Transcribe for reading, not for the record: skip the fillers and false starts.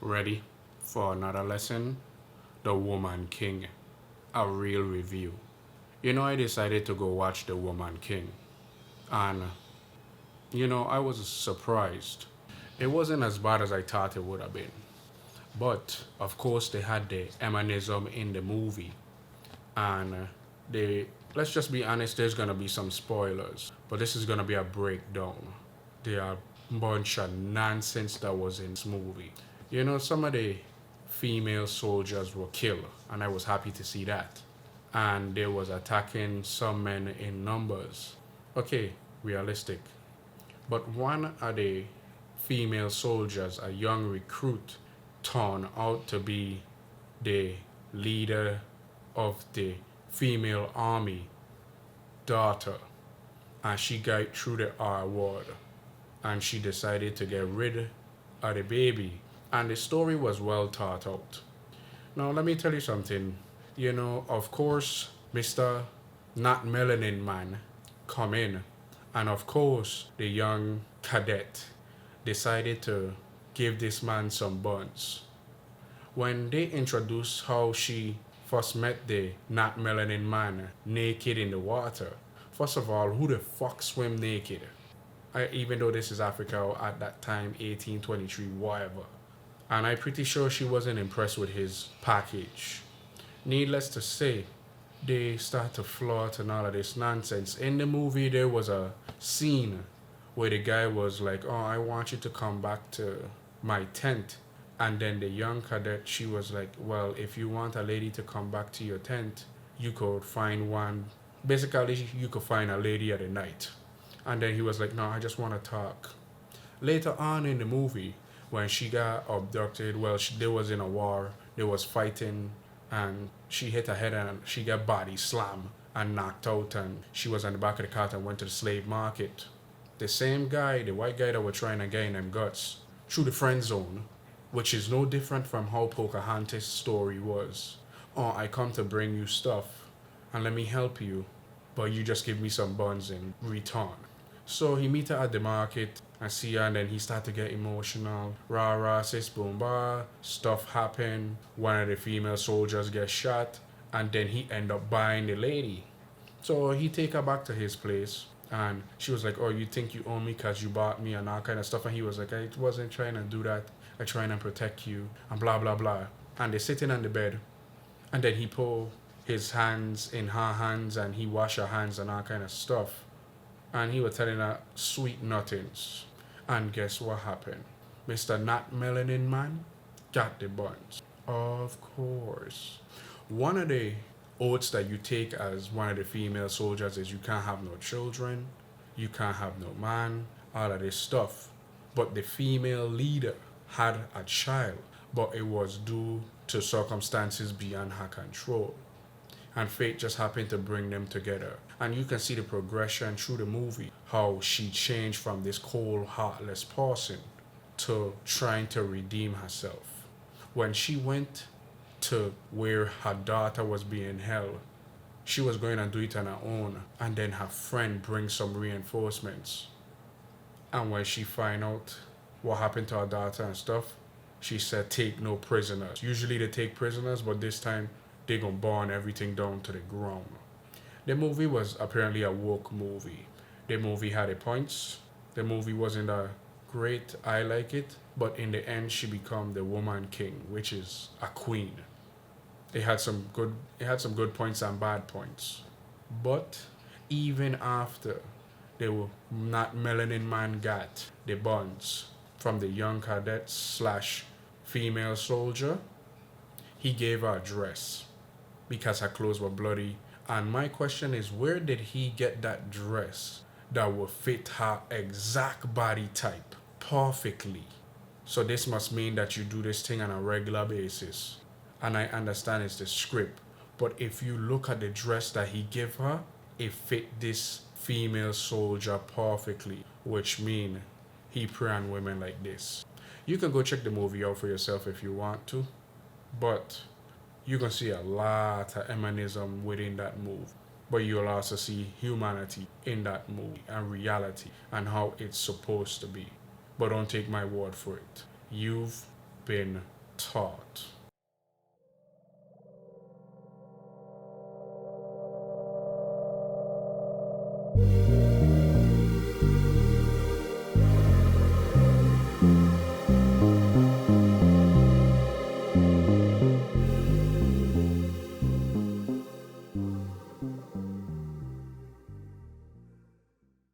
Ready for another lesson? The Woman King. A real review. I decided to go watch The Woman King. And, I was surprised. It wasn't as bad as I thought it would have been. But, of course, they had the emanism in the movie. And let's just be honest, there's gonna be some spoilers. But this is gonna be a breakdown. There are a bunch of nonsense that was in this movie. Some of the female soldiers were killed, and I was happy to see that. And they was attacking some men in numbers. Okay, realistic. But one of the female soldiers, a young recruit, turned out to be the leader of the female army daughter, and she got through the R word, and she decided to get rid of the baby, and the story was well thought out. Now let me tell you something. Of course, Mr. Not Melanin Man come in, and of course the young cadet decided to give this man some buns. When they introduced how she first met the Not Melanin Man naked in the water, first of all, who the fuck swim naked? Even though this is Africa at that time, 1823, whatever. And I'm pretty sure she wasn't impressed with his package. Needless to say, they start to flirt and all of this nonsense. In the movie, there was a scene where the guy was like, "Oh, I want you to come back to my tent." And then the young cadet, she was like, "Well, if you want a lady to come back to your tent, you could find one. Basically, you could find a lady at the night." And then he was like, "No, I just want to talk." Later on in the movie, when she got abducted, they was in a war, they was fighting, and she hit her head and she got body slammed and knocked out, and she was on the back of the cart and went to the slave market. The same guy, the white guy that was trying to gain them guts, through the friend zone, which is no different from how Pocahontas' story was. "Oh, I come to bring you stuff, and let me help you, but you just give me some buns in return." So he meet her at the market and see her, and then he start to get emotional. Rah rah, sis boom bar, stuff happen. One of the female soldiers get shot, and then he end up buying the lady. So he take her back to his place, and she was like, "Oh, you think you own me because you bought me," and all kind of stuff. And he was like, "I wasn't trying to do that. I trying to protect you," and blah blah blah. And they sitting on the bed, and then he pull his hands in her hands, and he wash her hands and all kind of stuff. And he was telling her sweet nothings. And guess what happened? Mr. Not Melanin Man got the buns. Of course. One of the oaths that you take as one of the female soldiers is you can't have no children, you can't have no man, all of this stuff. But the female leader had a child, but it was due to circumstances beyond her control. And fate just happened to bring them together. And you can see the progression through the movie, how she changed from this cold, heartless person to trying to redeem herself. When she went to where her daughter was being held, she was going to do it on her own, and then her friend brings some reinforcements. And when she find out what happened to her daughter and stuff, she said, "Take no prisoners." Usually they take prisoners, but this time they gonna burn everything down to the ground. The movie was apparently a woke movie. The movie had a points. The movie wasn't a great, I like it, but in the end she became the woman king, which is a queen. It had some good points and bad points. But even after they were Not Melanin Man got the buns from the young cadet slash female soldier, he gave her a dress because her clothes were bloody. And my question is, where did he get that dress that would fit her exact body type perfectly? So this must mean that you do this thing on a regular basis. And I understand it's the script, but if you look at the dress that he gave her, it fit this female soldier perfectly, which mean he prey on women like this. You can go check the movie out for yourself if you want to, but you're going to see a lot of emanism within that movie. But you'll also see humanity in that movie and reality and how it's supposed to be. But don't take my word for it. You've been thought